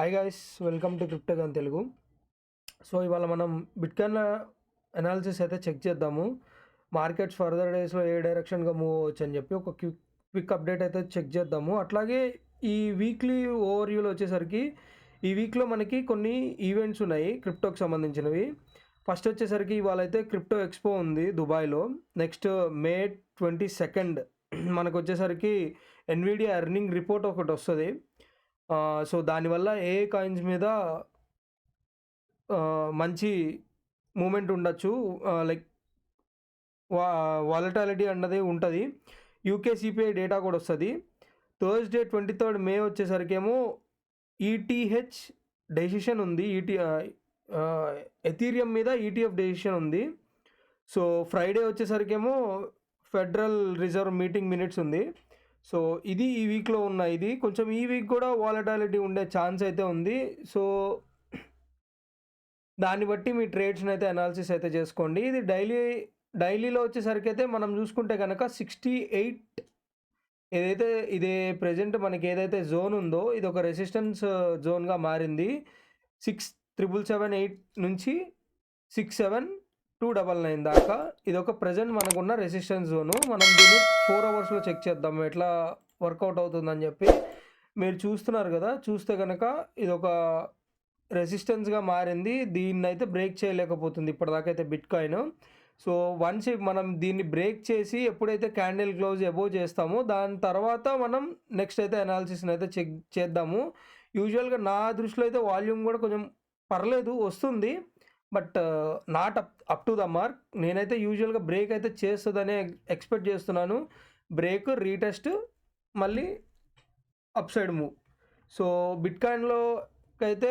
Hi guys, welcome to Cryptogon Telugu. So ఇవాళ మనం bitcoin analysis అయితే చెక్ చేద్దాము. మార్కెట్స్ ఫర్దర్ డేస్లో ఏ డైరెక్షన్గా మూవ్ అవ్వచ్చు అని చెప్పి ఒక క్విక్ అప్డేట్ అయితే చెక్ చేద్దాము. అట్లాగే ఈ వీక్లీ ఓవర్వ్యూలో వచ్చేసరికి ఈ వీక్లో మనకి కొన్ని ఈవెంట్స్ ఉన్నాయి క్రిప్టోకి సంబంధించినవి. ఫస్ట్ వచ్చేసరికి ఇవాళ అయితే క్రిప్టో ఎక్స్పో ఉంది దుబాయ్లో. నెక్స్ట్ మే 22 మనకు వచ్చేసరికి ఎన్విడియా ఎర్నింగ్ రిపోర్ట్ ఒకటి వస్తుంది. సో దానివల్ల ఏ కాయిన్స్ మీద మంచి మూమెంట్ ఉండొచ్చు, లైక్ వాలటాలిటీ అన్నది ఉంటుంది. యూకే సిపిఐ డేటా కూడా వస్తుంది. థర్స్డే 23 మే వచ్చేసరికేమో ఈటీహెచ్ డెసిషన్ ఉంది. ఎథీరియం మీద ఈటీఎఫ్ డెసిషన్ ఉంది. సో ఫ్రైడే వచ్చేసరికేమో ఫెడరల్ రిజర్వ్ మీటింగ్ మినిట్స్ ఉంది. సో ఇది ఈ వీక్లో ఉన్న ఇది కొంచెం ఈ వీక్ కూడా వాలటాలిటీ ఉండే ఛాన్స్ అయితే ఉంది. సో దాన్ని బట్టి మీ ట్రేడ్స్ని అయితే అనాలిసిస్ అయితే చేసుకోండి. ఇది డైలీలో వచ్చేసరికి అయితే మనం చూసుకుంటే కనుక 68 ఏదైతే ఇదే ప్రజెంట్ మనకి ఏదైతే జోన్ ఉందో ఇది ఒక రెసిస్టెన్స్ జోన్గా మారింది. 6,778 నుంచి 6,7,299 దాకా ఇది ఒక ప్రజెంట్ మనకున్న రెసిస్టెన్స్ జోను. మనం దీన్ని 4 అవర్స్లో చెక్ చేద్దాం ఎట్లా వర్కౌట్ అవుతుందని చెప్పి. మీరు చూస్తున్నారు కదా, చూస్తే కనుక ఇది ఒక రెసిస్టెన్స్గా మారింది. దీన్ని అయితే బ్రేక్ చేయలేకపోతుంది ఇప్పటిదాకా అయితే బిట్కాయిన్. సో వన్స్ మనం దీన్ని బ్రేక్ చేసి ఎప్పుడైతే క్యాండిల్ క్లోజ్ అబోవ్ చేస్తామో దాని తర్వాత మనం నెక్స్ట్ అయితే అనాలిసిస్ని అయితే చెక్ చేద్దాము. యూజువల్గా నా దృష్టిలో అయితే వాల్యూమ్ కూడా కొంచెం పర్లేదు వస్తుంది, but not up to the mark. నేనైతే యూజువల్గా బ్రేక్ అయితే చేస్తుందనే ఎక్స్పెక్ట్ చేస్తున్నాను. బ్రేక్, రీటెస్ట్, మళ్ళీ అప్ సైడ్ మూవ్. సో బిట్కాయిన్లో అయితే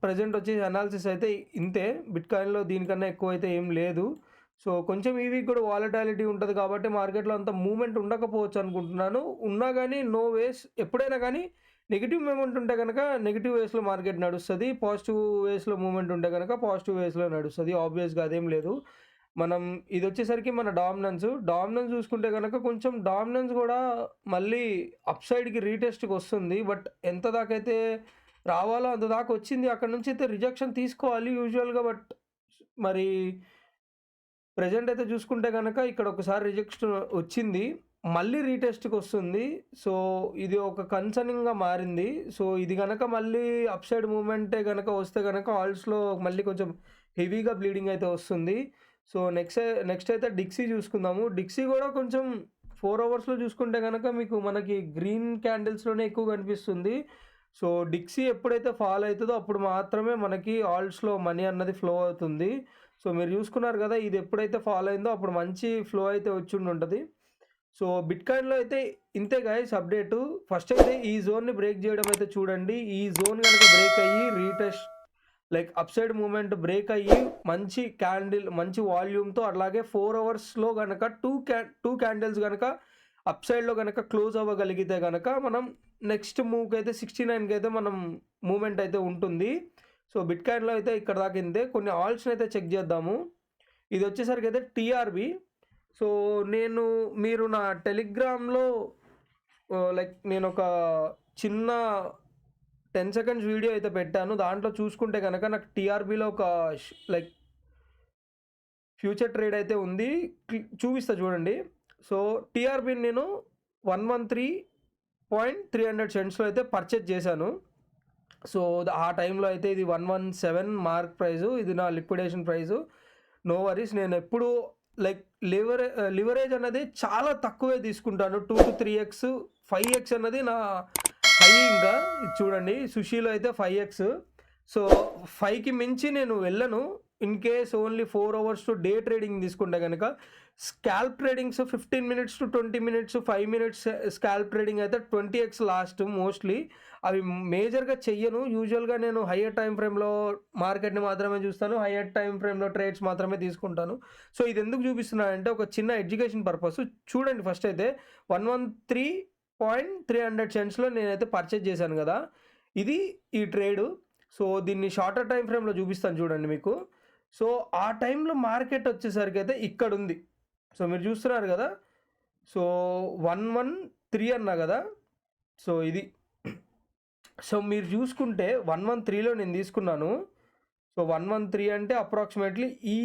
ప్రజెంట్ వచ్చేసి అనాలిసిస్ అయితే ఇంతే. బిట్కాయిన్లో దీనికన్నా ఎక్కువ అయితే ఏం లేదు. సో కొంచెం ఈ వీక్ కూడా వాలటాలిటీ ఉంటుంది కాబట్టి మార్కెట్లో అంత మూమెంట్ ఉండకపోవచ్చు అనుకుంటున్నాను. ఉన్నా కానీ నో వేస్, ఎప్పుడైనా కానీ నెగిటివ్ మూమెంట్ ఉంటే కనుక నెగిటివ్ వేస్లో మార్కెట్ నడుస్తుంది, పాజిటివ్ వేస్లో మూమెంట్ ఉంటే కనుక పాజిటివ్ వేస్లో నడుస్తుంది. ఆబ్వియస్గా అదేం లేదు. మనం ఇది వచ్చేసరికి మన డామినెన్స్ చూసుకుంటే కనుక కొంచెం డామినెన్స్ కూడా మళ్ళీ అప్ సైడ్కి రీటెస్ట్కి వస్తుంది. బట్ ఎంత దాకా అయితే రావాలో అంత దాకా వచ్చింది. అక్కడ నుంచి అయితే రిజెక్షన్ తీసుకోవాలి యూజువల్గా. బట్ మరి ప్రజెంట్ అయితే చూసుకుంటే కనుక ఇక్కడ ఒకసారి రిజెక్షన్ వచ్చింది, మళ్ళీ రీటెస్ట్కి వస్తుంది. సో ఇది ఒక కన్సర్నింగ్గా మారింది. సో ఇది కనుక మళ్ళీ అప్ సైడ్ మూమెంటే కనుక వస్తే కనుక ఆల్స్లో మళ్ళీ కొంచెం హెవీగా బ్లీడింగ్ అయితే వస్తుంది. సో నెక్స్ట్ అయితే డిక్సీ చూసుకుందాము. డిక్సీ కూడా కొంచెం 4 అవర్స్లో చూసుకుంటే కనుక మీకు మనకి గ్రీన్ క్యాండిల్స్లోనే ఎక్కువ కనిపిస్తుంది. సో డిక్సీ ఎప్పుడైతే ఫాల్ అవుతుందో అప్పుడు మాత్రమే మనకి ఆల్ట్స్లో మనీ అన్నది ఫ్లో అవుతుంది. సో మీరు చూసుకున్నారు కదా, ఇది ఎప్పుడైతే ఫాల్ అయిందో అప్పుడు మంచి ఫ్లో అయితే వచ్చి ఉంటుంది. సో బిట్కాయిన్లో అయితే ఇంతే గాయ్స్ అప్డేటు. ఫస్ట్ అయితే ఈ జోన్ని బ్రేక్ చేయడం అయితే చూడండి. ఈ జోన్ కనుక బ్రేక్ అయ్యి retest like up side movement break అయ్యి మంచి క్యాండిల్, మంచి వాల్యూమ్తో అలాగే 4 అవర్స్లో కనుక టూ క్యాండిల్స్ కనుక అప్ సైడ్లో కనుక క్లోజ్ అవ్వగలిగితే కనుక మనం నెక్స్ట్ మూవ్కి అయితే 69కి అయితే మనం మూమెంట్ అయితే ఉంటుంది. సో బిట్కాయిన్లో అయితే ఇక్కడ దాకా ఇంతే. కొన్ని ఆల్ట్స్ని అయితే చెక్ చేద్దాము. ఇది వచ్చేసరికి అయితే టీఆర్బి. సో మీరు నా టెలిగ్రామ్లో లైక్ నేను ఒక చిన్న 10 సెకండ్స్ వీడియో అయితే పెట్టాను. దాంట్లో చూసుకుంటే కనుక నాకు టీఆర్బీలో ఒక లైక్ ఫ్యూచర్ ట్రేడ్ అయితే ఉంది, చూపిస్తా చూడండి. సో టీఆర్బీని నేను 113.300 అయితే పర్చేజ్ చేశాను. సో ఆ టైంలో అయితే ఇది 117 మార్క్ ప్రైజు, ఇది నా లిక్విడేషన్ ప్రైజు. నో వరీస్, నేను ఎప్పుడు లైక్ లివరేజ్ అన్నది చాలా తక్కువే తీసుకుంటాను. 2 to 3x, 5x అన్నది నా హై. ఇంకా ఇది చూడండి, సుషీలో అయితే 5x. సో 5కి మించి నేను వెళ్ళను. In case only 4 hours to day trading తీసుకుంటే కనుక scalp tradings 15 minutes to 20 minutes, 5 minutes scalp trading అయితే 20x లాస్ట్ మోస్ట్లీ. అవి మేజర్గా చెయ్యను. యూజువల్గా నేను హయ్యర్ టైం ఫ్రేమ్లో మార్కెట్ని మాత్రమే చూస్తాను, హయ్యర్ టైం ఫ్రేమ్లో ట్రేడ్స్ మాత్రమే తీసుకుంటాను. సో ఇది ఎందుకు చూపిస్తున్నానంటే ఒక చిన్న ఎడ్యుకేషన్ పర్పస్. చూడండి, ఫస్ట్ అయితే 113.300 నేనైతే పర్చేజ్ చేశాను కదా, ఇది ఈ ట్రేడు. సో దీన్ని షార్టర్ టైం ఫ్రేమ్లో చూపిస్తాను చూడండి మీకు. సో ఆ టైంలో మార్కెట్ వచ్చేసరికి అయితే ఇక్కడ ఉంది. సో మీరు చూస్తున్నారు కదా, సో 113 అన్నా కదా. సో ఇది సో మీరు చూసుకుంటే 113లో నేను తీసుకున్నాను. సో 113 అంటే అప్రాక్సిమేట్లీ ఈ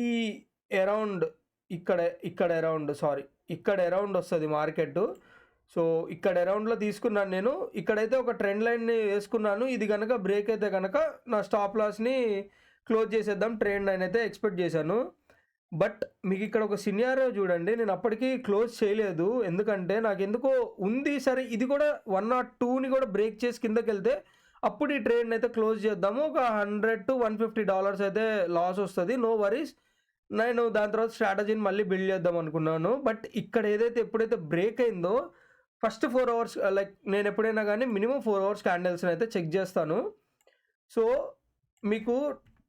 అరౌండ్ ఇక్కడ అరౌండ్ వస్తుంది మార్కెట్. సో ఇక్కడ అరౌండ్లో తీసుకున్నాను నేను. ఇక్కడైతే ఒక ట్రెండ్ లైన్ని వేసుకున్నాను. ఇది కనుక బ్రేక్ అయితే కనుక నా స్టాప్ లాస్ని క్లోజ్ చేసేద్దాం ట్రెండ్ లైన్ అయితే ఎక్స్పెక్ట్ చేశాను. బట్ మీకు ఇక్కడ ఒక సినారియో చూడండి, నేను అప్పటికి క్లోజ్ చేయలేదు. ఎందుకంటే నాకు ఎందుకో ఉంది సరే ఇది కూడా 102ని కూడా బ్రేక్ చేసి కిందకి వెళ్తే అప్పుడు ఈ ట్రేడ్ని అయితే క్లోజ్ చేద్దాము. ఒక $100 to $150 అయితే లాస్ వస్తుంది, నో వరీస్. నేను దాని తర్వాత స్ట్రాటజీని మళ్ళీ బిల్డ్ చేద్దాం అనుకున్నాను. బట్ ఇక్కడ ఎప్పుడైతే బ్రేక్ అయిందో ఫస్ట్ 4 అవర్స్ లైక్ నేను ఎప్పుడైనా కానీ మినిమం 4 అవర్స్ క్యాండిల్స్ని అయితే చెక్ చేస్తాను. సో మీకు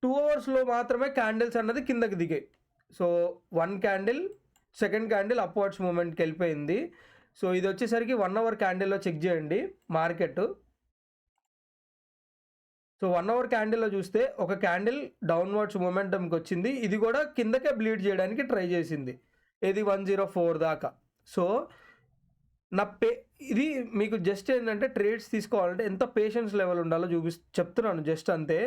2 అవర్స్లో మాత్రమే క్యాండిల్స్ అన్నది కిందకి దిగాయి. So 1 candle, second candle upwards మూమెంట్కి వెళ్ళిపోయింది. సో ఇది వచ్చేసరికి 1 అవర్ క్యాండిల్లో చెక్ చేయండి మార్కెట్. సో 1 అవర్ క్యాండిల్లో చూస్తే ఒక క్యాండిల్ డౌన్వర్డ్స్ మొమెంటంకి వచ్చింది. ఇది కూడా కిందకే బ్లీడ్ చేయడానికి ట్రై చేసింది, ఇది 104 దాకా. సో ఇది మీకు జస్ట్ ఏంటంటే ట్రేడ్స్ తీసుకోవాలంటే ఎంత పేషెన్స్ లెవెల్ ఉండాలో చెప్తున్నాను జస్ట్ అంతే.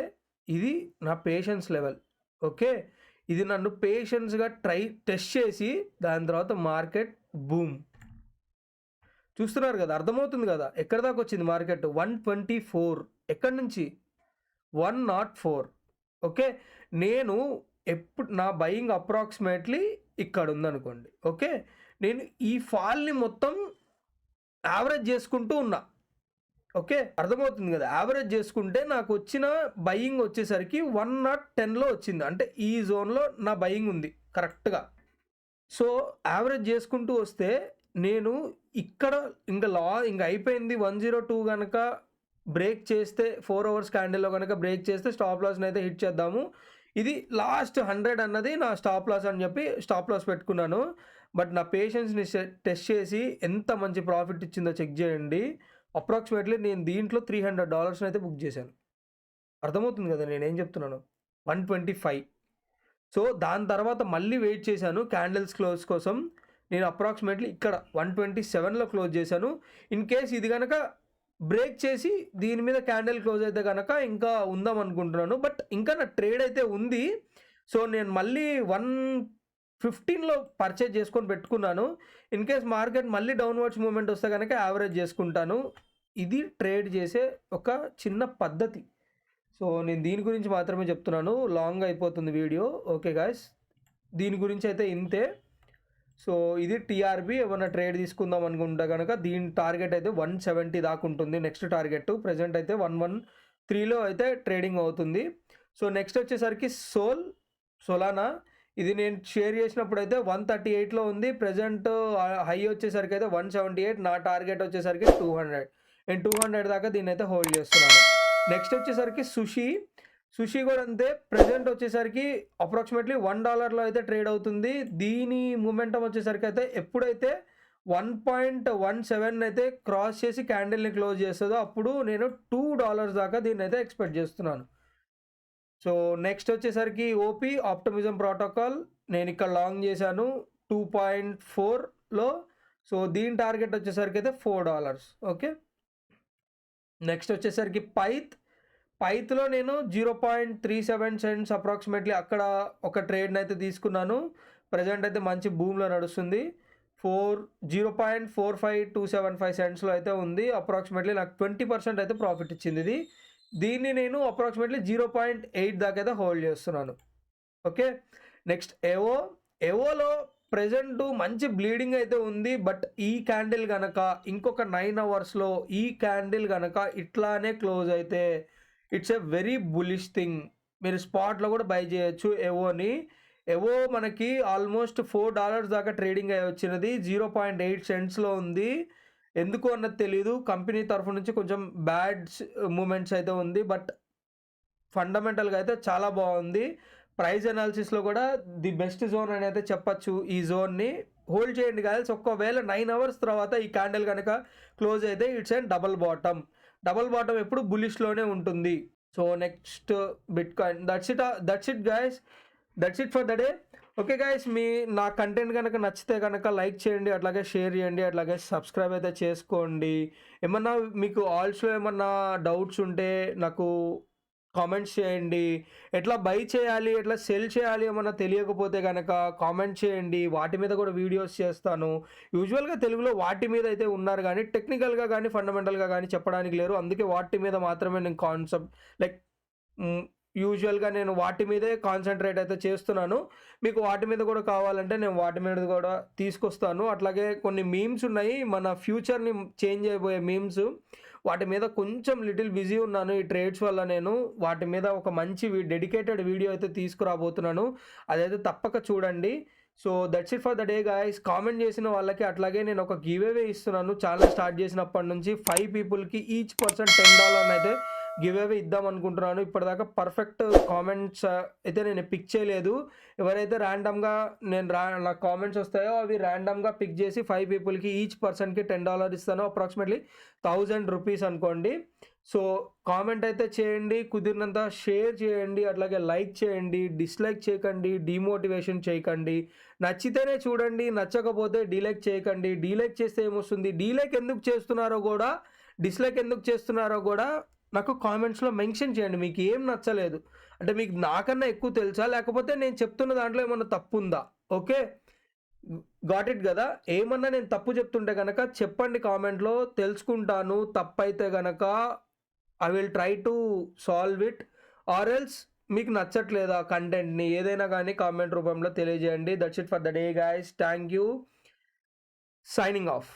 ఇది నా పేషెన్స్ లెవెల్, ఓకే. ఇది నన్ను పేషెన్స్గా టెస్ట్ చేసి దాని తర్వాత మార్కెట్ బూమ్ చూస్తున్నారు కదా, అర్థమవుతుంది కదా ఎక్కడి దాకా వచ్చింది మార్కెట్. 124, ఎక్కడి నుంచి 104, ఓకే. నేను నా బయింగ్ అప్రాక్సిమేట్లీ ఇక్కడ ఉందనుకోండి, ఓకే. నేను ఈ ఫాల్ని మొత్తం యావరేజ్ చేసుకుంటూ ఉన్నా, ఓకే. అర్థమవుతుంది కదా, యావరేజ్ చేసుకుంటే నాకు వచ్చిన బయింగ్ వచ్చేసరికి 110లో వచ్చింది. అంటే ఈ జోన్లో నా బయింగ్ ఉంది కరెక్ట్గా. సో యావరేజ్ చేసుకుంటూ వస్తే నేను ఇక్కడ ఇంకా అయిపోయింది. 102 కనుక బ్రేక్ చేస్తే 4 అవర్స్ క్యాండిల్లో కనుక బ్రేక్ చేస్తే స్టాప్ లాస్ని అయితే హిట్ చేద్దాము. ఇది లాస్ట్ 100 అన్నది నా స్టాప్ లాస్ అని చెప్పి స్టాప్ లాస్ పెట్టుకున్నాను. బట్ నా పేషెన్స్ని టెస్ట్ చేసి ఎంత మంచి ప్రాఫిట్ ఇచ్చిందో చెక్ చేయండి. అప్రాక్సిమేట్లీ నేను దీంట్లో $300 అయితే బుక్ చేశాను. అర్థమవుతుంది కదా నేనేం చెప్తున్నాను. 125. సో దాని తర్వాత మళ్ళీ వెయిట్ చేశాను క్యాండిల్స్ క్లోజ్ కోసం. నేను అప్రాక్సిమేట్లీ ఇక్కడ 127లో క్లోజ్ చేశాను. ఇన్ కేస్ ఇది కనుక బ్రేక్ చేసి దీని మీద క్యాండిల్ క్లోజ్ అయితే కనుక ఇంకా ఉందాం అనుకుంటున్నాను. బట్ ఇంకా నా ట్రేడ్ అయితే ఉంది. సో నేను మళ్ళీ 115లో పర్చేజ్ చేసుకొని పెట్టుకున్నాను. ఇన్ కేస్ మార్కెట్ మళ్ళీ డౌన్వర్డ్స్ మూమెంట్ వస్తే కనుక యావరేజ్ చేసుకుంటాను. ఇది ట్రేడ్ చేసే ఒక చిన్న పద్ధతి. సో నేను దీని గురించి మాత్రమే చెప్తున్నాను, లాంగ్ అయిపోతుంది వీడియో, ఓకే గాయస్. దీని గురించి అయితే ఇంతే. సో ఇది టీఆర్బీ. ఏమన్నా ట్రేడ్ తీసుకుందాం అనుకుంటే కనుక దీని టార్గెట్ అయితే 170 దాకా ఉంటుంది. నెక్స్ట్ టార్గెట్ ప్రజెంట్ అయితే 113లో అయితే ట్రేడింగ్ అవుతుంది. సో నెక్స్ట్ వచ్చేసరికి సోలానా. ఇది నేను షేర్ చేసినప్పుడు అయితే 138లో ఉంది. ప్రజెంట్ హై వచ్చేసరికి అయితే 178. నా టార్గెట్ వచ్చేసరికి 200. నేను 200 దాకా దీన్ని అయితే హోల్డ్ చేస్తున్నాను. నెక్స్ట్ వచ్చేసరికి సుషి కూడా అంతే. ప్రజెంట్ వచ్చేసరికి అప్రాక్సిమేట్లీ $1లో అయితే ట్రేడ్ అవుతుంది. దీని మూమెంటం వచ్చేసరికి అయితే ఎప్పుడైతే 1.17 అయితే క్రాస్ చేసి క్యాండిల్ని క్లోజ్ చేస్తుందో అప్పుడు నేను $2 దాకా దీన్ని అయితే ఎక్స్పెక్ట్ చేస్తున్నాను. సో నెక్స్ట్ వచ్చేసరికి ఓపీ ఆప్టిమిజం ప్రోటోకాల్. నేను ఇక్కడ లాంగ్ చేశాను 2.4లో. సో దీని టార్గెట్ వచ్చేసరికి అయితే $4, ఓకే. నెక్స్ట్ వచ్చేసరికి పైత్లో నేను 0.37 cents అప్రాక్సిమేట్లీ అక్కడ ఒక ట్రేడ్ని అయితే తీసుకున్నాను. ప్రజెంట్ అయితే మంచి బూమ్లో నడుస్తుంది. 0.45275 centsలో అయితే ఉంది. అప్రాక్సిమేట్లీ నాకు 20% అయితే ప్రాఫిట్ ఇచ్చింది. దీన్ని నేను అప్రాక్సిమేట్లీ 0.8 దాకా అయితే హోల్డ్ చేస్తున్నాను, ఓకే. నెక్స్ట్ ఎవోలో ప్రజెంట్ మంచి బ్లీడింగ్ అయితే ఉంది. బట్ ఈ క్యాండిల్ కనుక ఇంకొక 9 అవర్స్లో ఈ క్యాండిల్ కనుక ఇట్లానే క్లోజ్ అయితే it's a very bullish thing. మీరు స్పాట్లో కూడా బై చేయొచ్చు ఎవో మనకి ఆల్మోస్ట్ $4 దాకా ట్రేడింగ్ అయ్యి వచ్చినది. 0.8 centsలో ఉంది. ఎందుకు అన్నది తెలీదు. కంపెనీ తరఫు నుంచి కొంచెం బ్యాడ్ మూమెంట్స్ అయితే ఉంది. బట్ ఫండమెంటల్గా అయితే చాలా బాగుంది. ప్రైస్ అనాలిసిస్లో కూడా ది బెస్ట్ జోన్ అని అయితే చెప్పచ్చు. ఈ జోన్ని హోల్డ్ చేయండి గాయస్. ఒకవేళ 9 అవర్స్ తర్వాత ఈ క్యాండిల్ కనుక క్లోజ్ అయితే ఇట్స్ అండ్ డబల్ బాటమ్ ఎప్పుడు బులిష్లోనే ఉంటుంది. So next bit coin. That's it guys, that's it for the day, okay guys, నా కంటెంట్ కనుక నచ్చితే కనుక లైక్ చేయండి, అట్లాగే షేర్ చేయండి, అట్లాగే సబ్స్క్రైబ్ అయితే చేసుకోండి. ఏమన్నా మీకు ఆల్సో ఏమన్నా డౌట్స్ ఉంటే నాకు కామెంట్స్ చేయండి. ఎట్లా బై చేయాలి, ఎట్లా సెల్ చేయాలి ఏమన్నా తెలియకపోతే గనక కామెంట్ చేయండి. వాటి మీద కూడా వీడియోస్ చేస్తాను. యూజువల్‌గా తెలుగులో వాటి మీద అయితే ఉన్నారు గానీ, టెక్నికల్‌గా గానీ, ఫండమెంటల్‌గా గానీ చెప్పడానికి లేరు. అందుకే వాటి మీద మాత్రమే నేను కాన్సెప్ట్ లైక్ హ్మ్. యూజువల్‌గా నేను వాటి మీదే కాన్సంట్రేట్ అయితే చేస్తున్నాను. మీకు వాటి మీద కూడా కావాలంటే నేను వాటి మీద కూడా తీసుకొస్తాను. అట్లాగే కొన్ని మీమ్స్ ఉన్నాయి. మన ఫ్యూచర్‌ని చేంజ్ చేయబోయే మీమ్స్. వాటి మీద కొంచెం లిటిల్ బిజీ ఉన్నాను. ఈ ట్రేడ్స్ వల్ల నేను వాటి మీద ఒక మంచి డెడికేటెడ్ వీడియో అయితే తీసుకురాబోతున్నాను. అదైతే తప్పక చూడండి. So, that's it for the day guys. Comment చేసిన వాళ్ళకి అట్లాగే నేను ఒక గివ్ అవే ఇస్తున్నాను. ఛానెల్ స్టార్ట్ చేసినప్పటి నుంచి 5 పీపుల్‌కి ఈచ్ పర్సన్ $10 అయితే గివ్ అవే ఇద్దాం అనుకుంటున్నాను. ఇప్పటిదాకా పర్ఫెక్ట్ కామెంట్స్ అయితే నేను పిక్ చేయలేదు. ఎవరైతే ర్యాండమ్‌గా నాకు కామెంట్స్ వస్తాయో అవి ర్యాండమ్‌గా పిక్ చేసి 5 పీపుల్‌కి ఈచ్ పర్సన్‌కి $10 ఇస్తాను. అప్రాక్సిమేట్లీ ₹1000 అనుకోండి. సో, కామెంట్ అయితే చేయండి. కుదిరినంత షేర్ చేయండి. అట్లాగే లైక్ చేయండి. డిస్‌లైక్ చేయకండి. డీమోటివేషన్ చేయకండి. నచ్చితేనే చూడండి. నచ్చకపోతే డీలైక్ చేయకండి. డీలైక్ చేస్తే ఏమొస్తుంది? డీలైక్ ఎందుకు చేస్తున్నారో గూడా, డిస్‌లైక్ ఎందుకు చేస్తున్నారో గూడా నాకు కామెంట్స్‌లో మెన్షన్ చేయండి. మీకు ఏం నచ్చలేదు? అంటే మీకు నాకన్నా ఎక్కువ తెలుసా? లేకపోతే నేను చెప్తున్న దాంట్లో ఏమన్నా తప్పుందా? ఓకే. గాట్ ఇట్ గదా! ఏమన్నా నేను తప్పు చెప్తుంటే గనక చెప్పండి కామెంట్‌లో. తెలుసుకుంటాను. తప్పైతే గనక I will try to solve it. Or else మీకు నచ్చట్లేదా కంటెంట్‌ని ఏదైనా గానీ కామెంట్ రూపంలో తెలియజేయండి. That's it for the day guys. Thank you. Signing off.